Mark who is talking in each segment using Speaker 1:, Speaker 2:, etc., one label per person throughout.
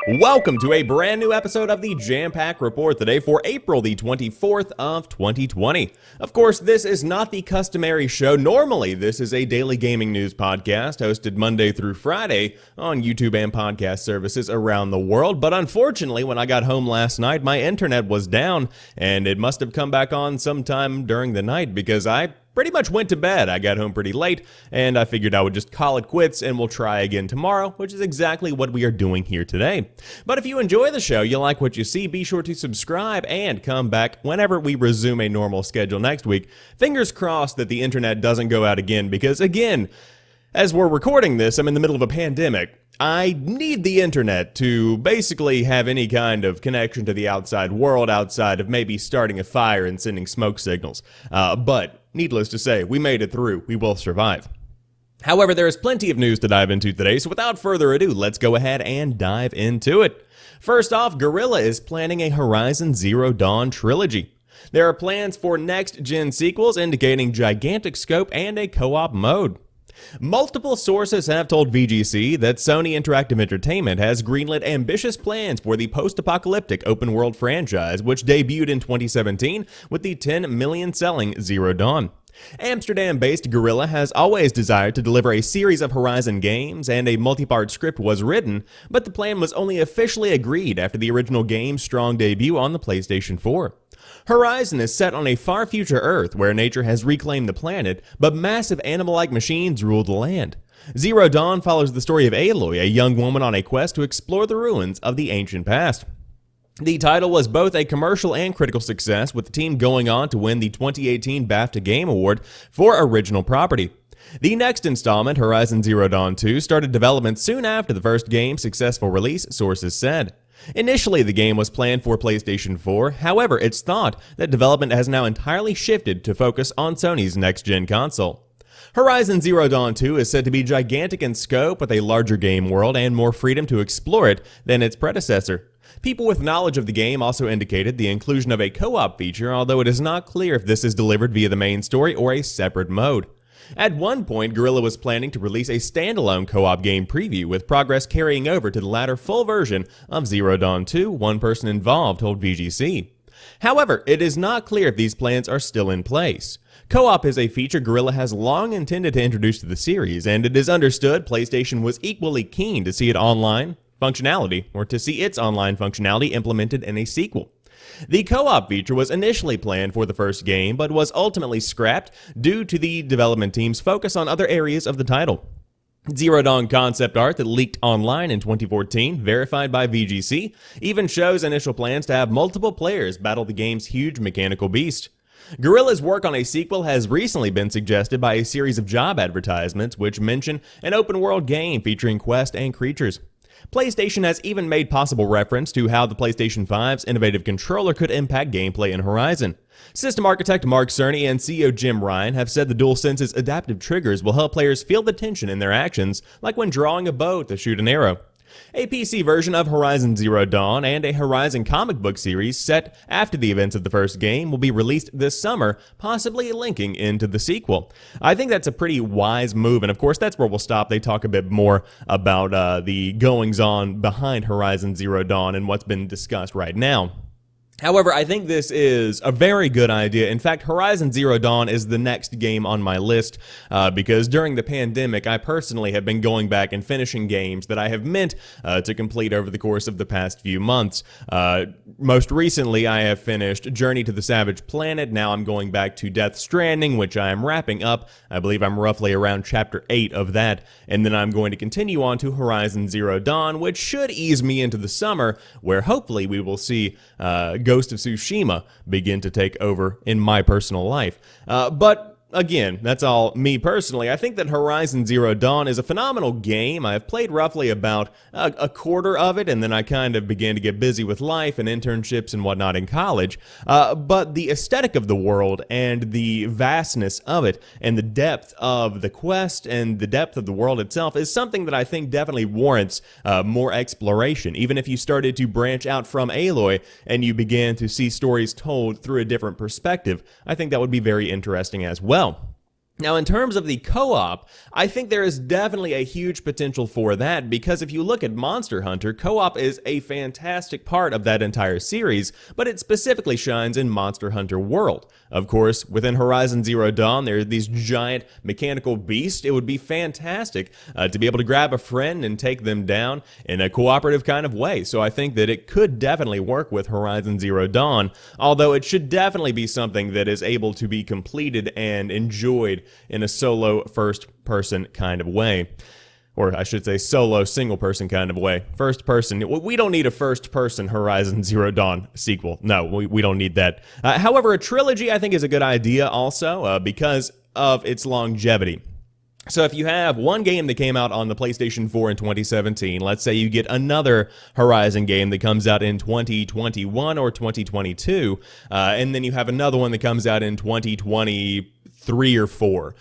Speaker 1: Welcome to a brand new episode of the Jampack Report today for April the 24th of 2020. Of course, this is not the customary show. Normally, this is a daily gaming news podcast hosted Monday through Friday on YouTube and podcast services around the world. But unfortunately, when I got home last night, my internet was down and it must have come back on sometime during the night because I pretty much went to bed. I got home pretty late, and I figured I would just call it quits and we'll try again tomorrow, which is exactly what we are doing here today. But if you enjoy the show, you like what you see, be sure to subscribe and come back whenever we resume a normal schedule next week. Fingers crossed that the internet doesn't go out again, because again, as we're recording this, I'm in the middle of a pandemic. I need the internet to basically have any kind of connection to the outside world outside of maybe starting a fire and sending smoke signals. But needless to say, we made it through. We will survive. However, there is plenty of news to dive into today, so without further ado, let's go ahead and dive into it. First off, Guerrilla is planning a Horizon Zero Dawn trilogy. There are plans for next-gen sequels indicating gigantic scope and a co-op mode. Multiple sources have told VGC that Sony Interactive Entertainment has greenlit ambitious plans for the post-apocalyptic open-world franchise, which debuted in 2017 with the 10 million selling Zero Dawn. Amsterdam-based Guerrilla has always desired to deliver a series of Horizon games, and a multi-part script was written, but the plan was only officially agreed after the original game's strong debut on the PlayStation 4. Horizon is set on a far future Earth where nature has reclaimed the planet, but massive animal-like machines rule the land. Zero Dawn follows the story of Aloy, a young woman on a quest to explore the ruins of the ancient past. The title was both a commercial and critical success, with the team going on to win the 2018 BAFTA Game Award for Original Property. The next installment, Horizon Zero Dawn 2, started development soon after the first game's successful release, sources said. Initially, the game was planned for PlayStation 4, however, it's thought that development has now entirely shifted to focus on Sony's next-gen console. Horizon Zero Dawn 2 is said to be gigantic in scope, with a larger game world and more freedom to explore it than its predecessor. People with knowledge of the game also indicated the inclusion of a co-op feature, although it is not clear if this is delivered via the main story or a separate mode. At one point, Guerrilla was planning to release a standalone co-op game preview, with progress carrying over to the latter full version of Zero Dawn 2, one person involved told VGC. However, it is not clear if these plans are still in place. Co-op is a feature Guerrilla has long intended to introduce to the series, and it is understood PlayStation was equally keen to see its online functionality implemented in a sequel. The co-op feature was initially planned for the first game, but was ultimately scrapped due to the development team's focus on other areas of the title. Zero Dawn concept art that leaked online in 2014, verified by VGC, even shows initial plans to have multiple players battle the game's huge mechanical beast. Guerrilla's work on a sequel has recently been suggested by a series of job advertisements which mention an open-world game featuring quests and creatures. PlayStation has even made possible reference to how the PlayStation 5's innovative controller could impact gameplay in Horizon. System architect Mark Cerny and CEO Jim Ryan have said the DualSense's adaptive triggers will help players feel the tension in their actions, like when drawing a bow to shoot an arrow. A PC version of Horizon Zero Dawn and a Horizon comic book series set after the events of the first game will be released this summer, possibly linking into the sequel. I think that's a pretty wise move, and of course that's where we'll stop. They talk a bit more about the goings-on behind Horizon Zero Dawn and what's been discussed right now. However, I think this is a very good idea. In fact, Horizon Zero Dawn is the next game on my list because during the pandemic, I personally have been going back and finishing games that I have meant to complete over the course of the past few months. Most recently, I have finished Journey to the Savage Planet. Now I'm going back to Death Stranding, which I am wrapping up. I believe I'm roughly around Chapter 8 of that. And then I'm going to continue on to Horizon Zero Dawn, which should ease me into the summer, where hopefully we will see Ghost of Tsushima begin to take over in my personal life. But again, that's all me personally. I think that Horizon Zero Dawn is a phenomenal game. I've played roughly about a quarter of it, and then I kind of began to get busy with life and internships and whatnot in college. But the aesthetic of the world and the vastness of it and the depth of the quest and the depth of the world itself is something that I think definitely warrants more exploration. Even if you started to branch out from Aloy and you began to see stories told through a different perspective, I think that would be very interesting as well. Now, in terms of the co-op, I think there is definitely a huge potential for that, because if you look at Monster Hunter, co-op is a fantastic part of that entire series, but it specifically shines in Monster Hunter World. Of course, within Horizon Zero Dawn, there are these giant mechanical beasts. It would be fantastic to be able to grab a friend and take them down in a cooperative kind of way, so I think that it could definitely work with Horizon Zero Dawn, although it should definitely be something that is able to be completed and enjoyed in a solo first-person kind of way. Or I should say solo single-person kind of way. First person, we don't need a first-person Horizon Zero Dawn sequel. No, we don't need that. However, a trilogy I think is a good idea also because of its longevity. So if you have one game that came out on the PlayStation 4 in 2017, let's say you get another Horizon game that comes out in 2021 or 2022, and then you have another one that comes out in 2023 or 4.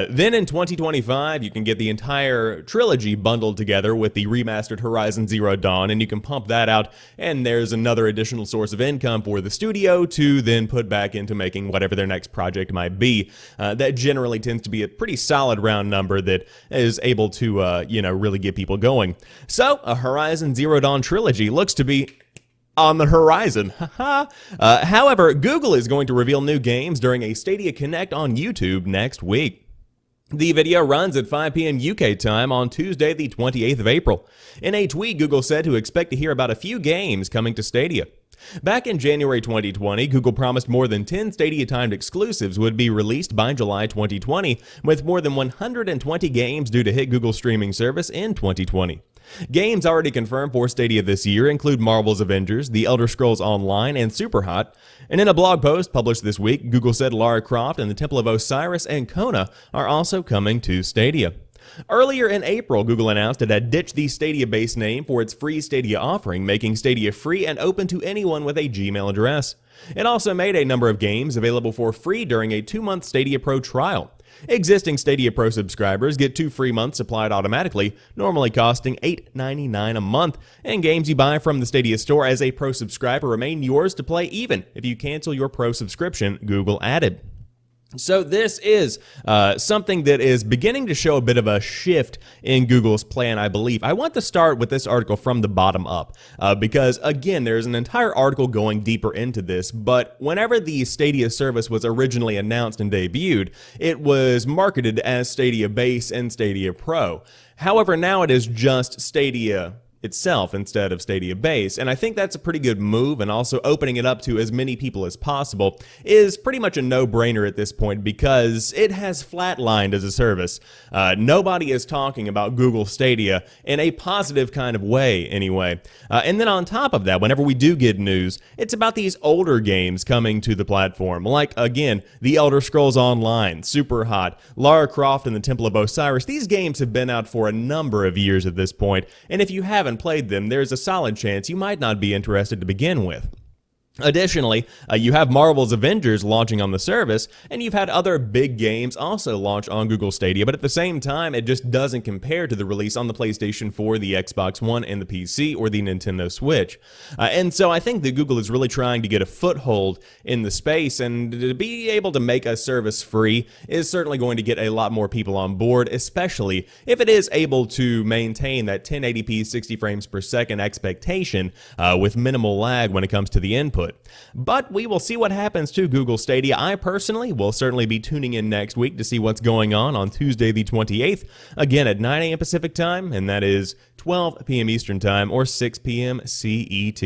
Speaker 1: Then in 2025, you can get the entire trilogy bundled together with the remastered Horizon Zero Dawn, and you can pump that out, and there's another additional source of income for the studio to then put back into making whatever their next project might be. That generally tends to be a pretty solid round number that is able to, really get people going. So, a Horizon Zero Dawn trilogy looks to be on the horizon. However, Google is going to reveal new games during a Stadia Connect on YouTube next week. The video runs at 5 p.m. UK time on Tuesday, the 28th of April. In a tweet, Google said to expect to hear about a few games coming to Stadia. Back in January 2020, Google promised more than 10 Stadia-timed exclusives would be released by July 2020, with more than 120 games due to hit Google's streaming service in 2020. Games already confirmed for Stadia this year include Marvel's Avengers, The Elder Scrolls Online, and Superhot. And in a blog post published this week, Google said Lara Croft and the Temple of Osiris and Kona are also coming to Stadia. Earlier in April, Google announced it had ditched the Stadia-based name for its free Stadia offering, making Stadia free and open to anyone with a Gmail address. It also made a number of games available for free during a 2-month Stadia Pro trial. Existing Stadia Pro subscribers get 2 free months supplied automatically, normally costing $8.99 a month, and games you buy from the Stadia store as a Pro subscriber remain yours to play even if you cancel your Pro subscription, Google added. So this is something that is beginning to show a bit of a shift in Google's plan, I believe. I want to start with this article from the bottom up because, again, there's an entire article going deeper into this, but whenever the Stadia service was originally announced and debuted, it was marketed as Stadia Base and Stadia Pro. However, now it is just Stadia itself instead of Stadia Base, and I think that's a pretty good move, and also opening it up to as many people as possible is pretty much a no-brainer at this point because it has flatlined as a service. Nobody is talking about Google Stadia in a positive kind of way anyway. And then on top of that, whenever we do get news, it's about these older games coming to the platform, like, again, The Elder Scrolls Online, Superhot, Lara Croft and the Temple of Osiris. These games have been out for a number of years at this point, and if you haven't played them, there's a solid chance you might not be interested to begin with. Additionally, you have Marvel's Avengers launching on the service, and you've had other big games also launch on Google Stadia, but at the same time, it just doesn't compare to the release on the PlayStation 4, the Xbox One, and the PC, or the Nintendo Switch. And so I think that Google is really trying to get a foothold in the space, and to be able to make a service free is certainly going to get a lot more people on board, especially if it is able to maintain that 1080p 60 frames per second expectation with minimal lag when it comes to the input. But we will see what happens to Google Stadia. I personally will certainly be tuning in next week to see what's going on Tuesday the 28th, again at 9 a.m. Pacific time, and that is 12 p.m. Eastern time or 6 p.m. CET.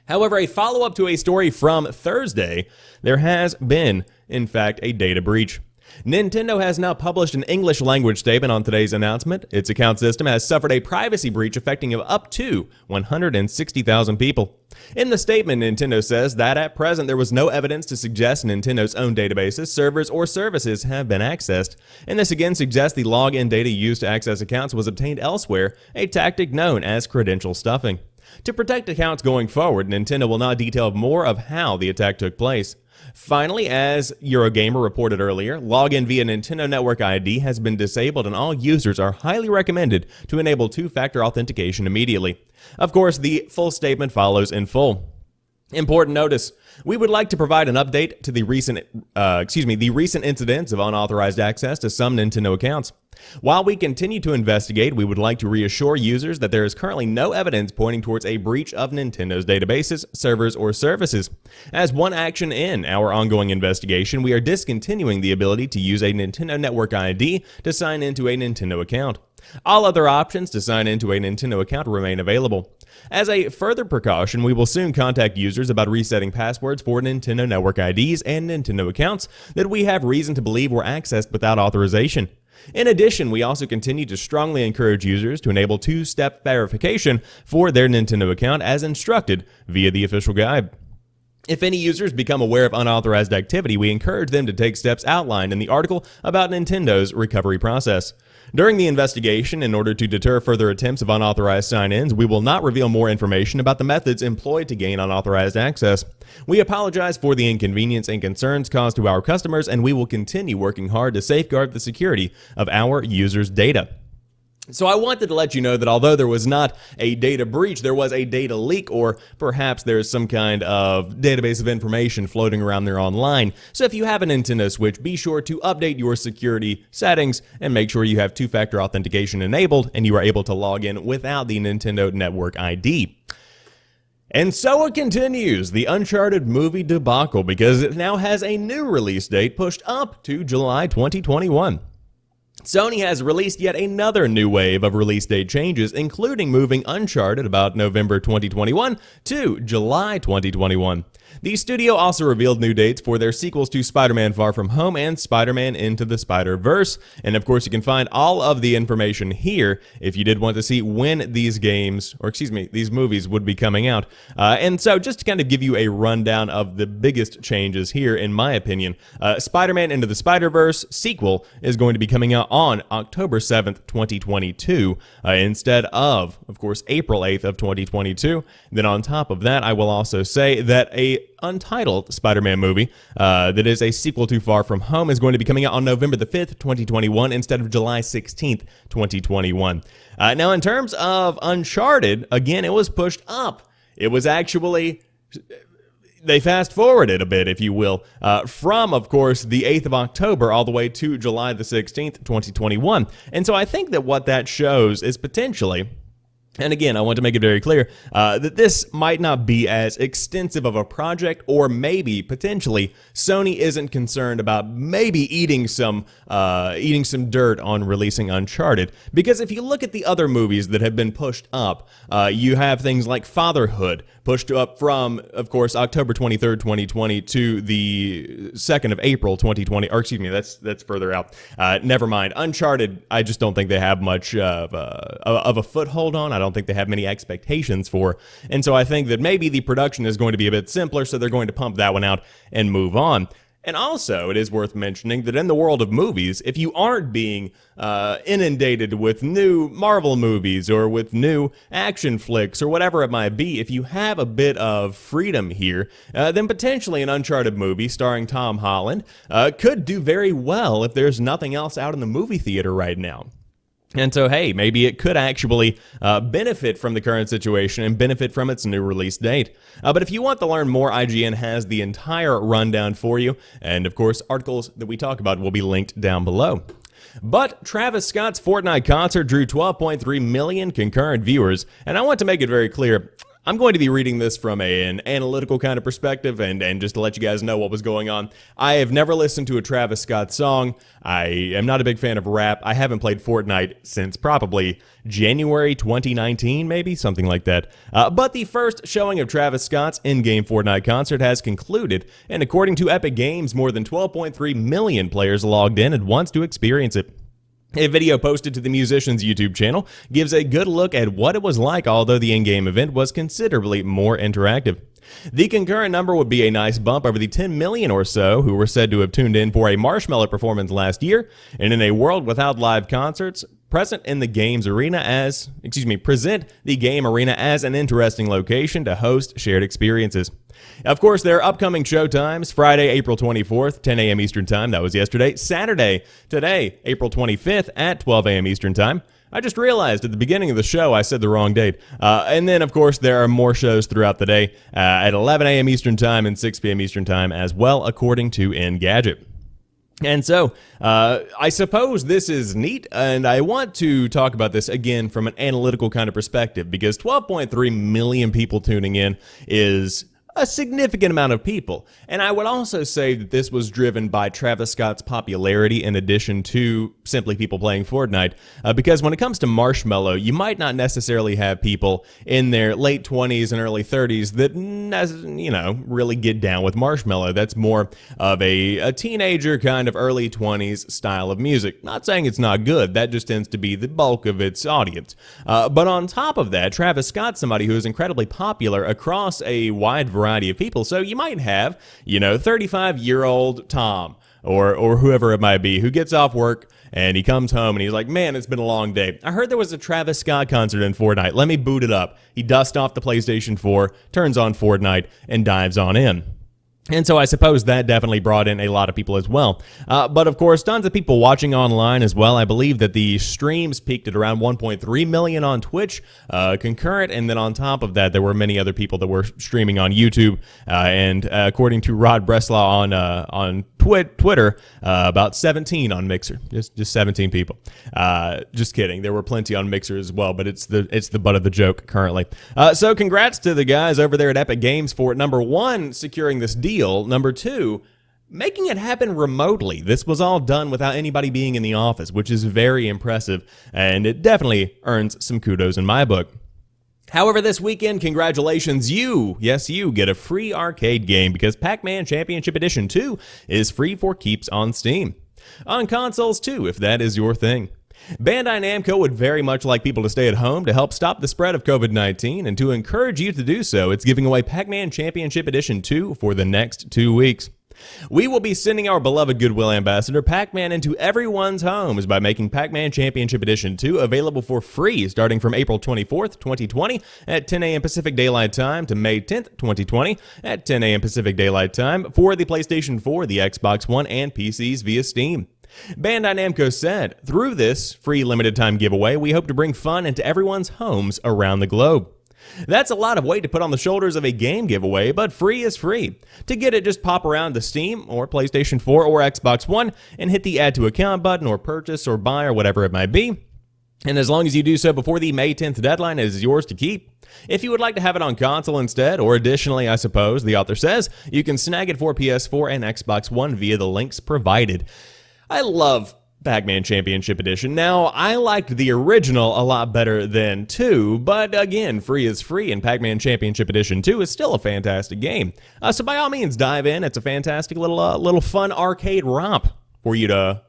Speaker 1: However, a follow-up to a story from Thursday, there has been, in fact, a data breach. Nintendo has now published an English language statement on today's announcement. Its account system has suffered a privacy breach affecting up to 160,000 people. In the statement, Nintendo says that at present there was no evidence to suggest Nintendo's own databases, servers, or services have been accessed. And this again suggests the login data used to access accounts was obtained elsewhere, a tactic known as credential stuffing. To protect accounts going forward, Nintendo will not detail more of how the attack took place. Finally, as Eurogamer reported earlier, login via Nintendo Network ID has been disabled and all users are highly recommended to enable two-factor authentication immediately. Of course, the full statement follows in full. Important notice. We would like to provide an update to the recent incidents of unauthorized access to some Nintendo accounts. While we continue to investigate, we would like to reassure users that there is currently no evidence pointing towards a breach of Nintendo's databases, servers, or services. As one action in our ongoing investigation, we are discontinuing the ability to use a Nintendo Network ID to sign into a Nintendo account. All other options to sign into a Nintendo account remain available. As a further precaution, we will soon contact users about resetting passwords for Nintendo Network IDs and Nintendo accounts that we have reason to believe were accessed without authorization. In addition, we also continue to strongly encourage users to enable two-step verification for their Nintendo account as instructed via the official guide. If any users become aware of unauthorized activity, we encourage them to take steps outlined in the article about Nintendo's recovery process. During the investigation, in order to deter further attempts of unauthorized sign-ins, we will not reveal more information about the methods employed to gain unauthorized access. We apologize for the inconvenience and concerns caused to our customers, and we will continue working hard to safeguard the security of our users' data. So I wanted to let you know that although there was not a data breach, there was a data leak, or perhaps there's some kind of database of information floating around there online. So if you have a Nintendo Switch, be sure to update your security settings and make sure you have two-factor authentication enabled and you are able to log in without the Nintendo Network ID. And so it continues, the Uncharted movie debacle, because it now has a new release date pushed up to July 2021. Sony has released yet another new wave of release date changes, including moving Uncharted about November 2021 to July 2021. The studio also revealed new dates for their sequels to Spider-Man Far From Home and Spider-Man Into the Spider-Verse. And of course, you can find all of the information here if you did want to see when these movies would be coming out. And so just to kind of give you a rundown of the biggest changes here, in my opinion, Spider-Man Into the Spider-Verse sequel is going to be coming out on October 7th, 2022, instead of course, April 8th of 2022. Then on top of that, I will also say that a untitled Spider-Man movie that is a sequel to Far From Home is going to be coming out on November the 5th, 2021, instead of July 16th, 2021. Now, in terms of Uncharted, again, it was pushed up. It was actually... They fast-forwarded a bit, if you will, from, of course, the 8th of October all the way to July the 16th, 2021. And so I think that what that shows is potentially... And again, I want to make it very clear that this might not be as extensive of a project, or maybe, potentially, Sony isn't concerned about maybe eating some dirt on releasing Uncharted. Because if you look at the other movies that have been pushed up, you have things like Fatherhood, pushed up from, of course, October 23rd, 2020 to the 2nd of April, 2020. Or excuse me, that's further out. Never mind. Uncharted, I just don't think they have much of a foothold on. I don't think they have many expectations for. And so I think that maybe the production is going to be a bit simpler, so they're going to pump that one out and move on. And also, it is worth mentioning that in the world of movies, if you aren't being inundated with new Marvel movies or with new action flicks or whatever it might be, if you have a bit of freedom here, then potentially an Uncharted movie starring Tom Holland could do very well if there's nothing else out in the movie theater right now. And so, hey, maybe it could actually benefit from the current situation and benefit from its new release date. But if you want to learn more, IGN has the entire rundown for you. And of course, articles that we talk about will be linked down below. But Travis Scott's Fortnite concert drew 12.3 million concurrent viewers. And I want to make it very clear, I'm going to be reading this from an analytical kind of perspective and just to let you guys know what was going on. I have never listened to a Travis Scott song. I am not a big fan of rap. I haven't played Fortnite since probably January 2019, maybe, something like that. But the first showing of Travis Scott's in-game Fortnite concert has concluded, and according to Epic Games, more than 12.3 million players logged in at once to experience it. A video posted to the musician's YouTube channel gives a good look at what it was like, although the in-game event was considerably more interactive. The concurrent number would be a nice bump over the 10 million or so who were said to have tuned in for a Marshmello performance last year, and in a world without live concerts, present the game arena as an interesting location to host shared experiences. Of course, there are upcoming show times: Friday, April 24th, 10 a.m. Eastern Time. That was yesterday. Saturday, today, April 25th at 12 a.m. Eastern Time. I just realized at the beginning of the show I said the wrong date. And then, of course, there are more shows throughout the day at 11 a.m. Eastern Time and 6 p.m. Eastern Time as well, according to Engadget. And so, I suppose this is neat, and I want to talk about this again from an analytical kind of perspective, because 12.3 million people tuning in is a significant amount of people. And I would also say that this was driven by Travis Scott's popularity in addition to simply people playing Fortnite. Because when it comes to Marshmello, you might not necessarily have people in their late 20s and early 30s that, really get down with Marshmello. That's more of a teenager kind of early 20s style of music. Not saying it's not good. That just tends to be the bulk of its audience. But on top of that, Travis Scott's somebody who is incredibly popular across a wide variety of people. So you might have, 35-year-old Tom or whoever it might be who gets off work and he comes home and he's like, man, it's been a long day. I heard there was a Travis Scott concert in Fortnite. Let me boot it up. He dusts off the PlayStation 4, turns on Fortnite, and dives on in. And so I suppose that definitely brought in a lot of people as well. But of course, tons of people watching online as well. I believe that the streams peaked at around 1.3 million on Twitch, concurrent. And then on top of that, there were many other people that were streaming on YouTube. And according to Rod Breslaw on Twitter, about 17 on Mixer. Just 17 people. Just kidding. There were plenty on Mixer as well, but it's the butt of the joke currently. So congrats to the guys over there at Epic Games for, number one, securing this deal. Number two, making it happen remotely. This was all done without anybody being in the office, which is very impressive, and it definitely earns some kudos in my book. However, this weekend, congratulations, you get a free arcade game because Pac-Man Championship Edition 2 is free for keeps on Steam. On consoles too, if that is your thing. Bandai Namco would very much like people to stay at home to help stop the spread of COVID-19, and to encourage you to do so, it's giving away Pac-Man Championship Edition 2 for the next 2 weeks. We will be sending our beloved Goodwill ambassador Pac-Man into everyone's homes by making Pac-Man Championship Edition 2 available for free starting from April 24th, 2020 at 10 a.m. Pacific Daylight Time to May 10th, 2020 at 10 a.m. Pacific Daylight Time for the PlayStation 4, the Xbox One, and PCs via Steam. Bandai Namco said, through this free limited time giveaway, we hope to bring fun into everyone's homes around the globe. That's a lot of weight to put on the shoulders of a game giveaway, but free is free. To get it, just pop around to Steam or PlayStation 4 or Xbox One and hit the add to account button or purchase or buy or whatever it might be. And as long as you do so before the May 10th deadline, it is yours to keep. If you would like to have it on console instead, or additionally, I suppose, the author says, you can snag it for PS4 and Xbox One via the links provided. I love Pac-Man Championship Edition. Now, I liked the original a lot better than 2, but again, free is free, and Pac-Man Championship Edition 2 is still a fantastic game. So by all means, dive in. It's a fantastic little fun arcade romp for you to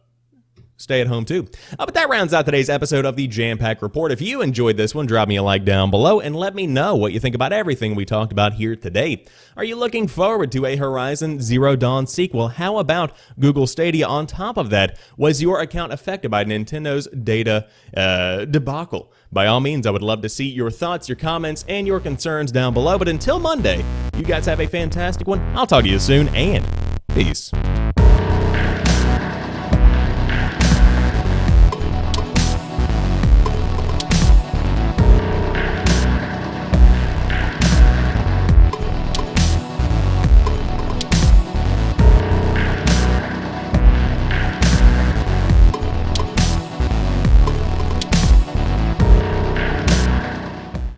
Speaker 1: stay at home too. But that rounds out today's episode of the Jampack Report. If you enjoyed this one, drop me a like down below and let me know what you think about everything we talked about here today. Are you looking forward to a Horizon Zero Dawn sequel? How about Google Stadia on top of that? Was your account affected by Nintendo's data debacle? By all means, I would love to see your thoughts, your comments, and your concerns down below. But until Monday, you guys have a fantastic one. I'll talk to you soon, and peace.